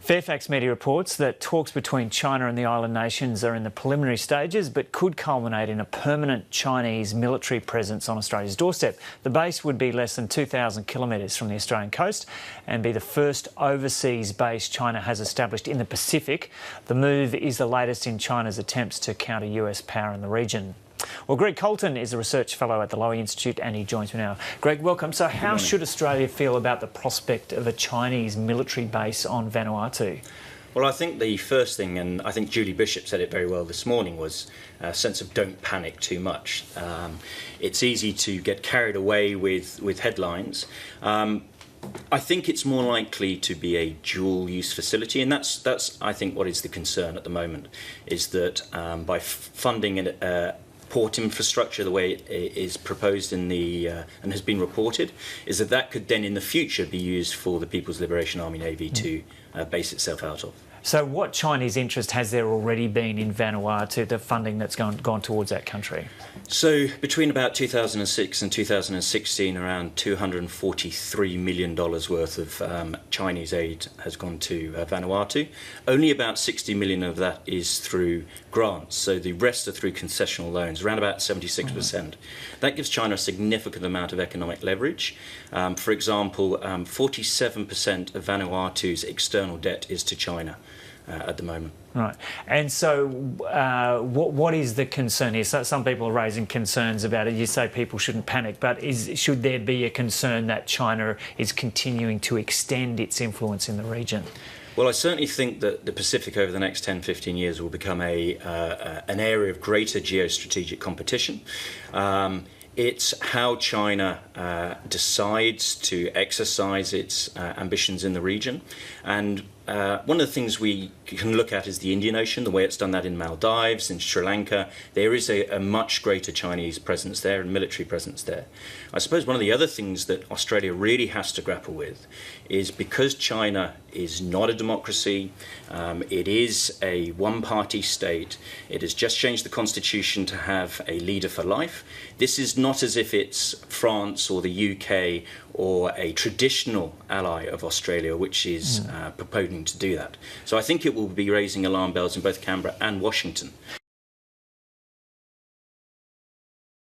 Fairfax Media reports that talks between China and the island nations are in the preliminary stages but could culminate in a permanent Chinese military presence on Australia's doorstep. The base would be less than 2,000 kilometres from the Australian coast and be the first overseas base China has established in the Pacific. The move is the latest in China's attempts to counter US power in the region. Well, Greg Colton is a research fellow at the Lowy Institute and he joins me now. Greg, welcome. So how should Australia feel about the prospect of a Chinese military base on Vanuatu? Well, I think the first thing, and I think Julie Bishop said it very well this morning, was a sense of don't panic too much. It's easy to get carried away with headlines. I think it's more likely to be a dual-use facility, and that's I think what is the concern at the moment, is that by funding port infrastructure the way it is proposed in the and has been reported, is that could then in the future be used for the People's Liberation Army Navy to base itself out of. So what Chinese interest has there already been in Vanuatu, the funding that's gone towards that country? So between about 2006 and 2016, around $243 million worth of Chinese aid has gone to Vanuatu. Only about $60 million of that is through grants, so the rest are through concessional loans, around about 76%. That gives China a significant amount of economic leverage. For example, 47% of Vanuatu's external debt is to China at the moment. Right. And so what is the concern here? So some people are raising concerns about it. You say people shouldn't panic, but should there be a concern that China is continuing to extend its influence in the region? Well, I certainly think that the Pacific over the next 10, 15 years will become an area of greater geostrategic competition. It's how China decides to exercise its ambitions in the region. And one of the things we can look at is the Indian Ocean, the way it's done that in Maldives, in Sri Lanka. There is a much greater Chinese presence there and military presence there. I suppose one of the other things that Australia really has to grapple with is because China is not a democracy, it is a one-party state, it has just changed the constitution to have a leader for life. This is not as if it's France or the UK or a traditional ally of Australia which is proposing to do that. So I think it will be raising alarm bells in both Canberra and Washington.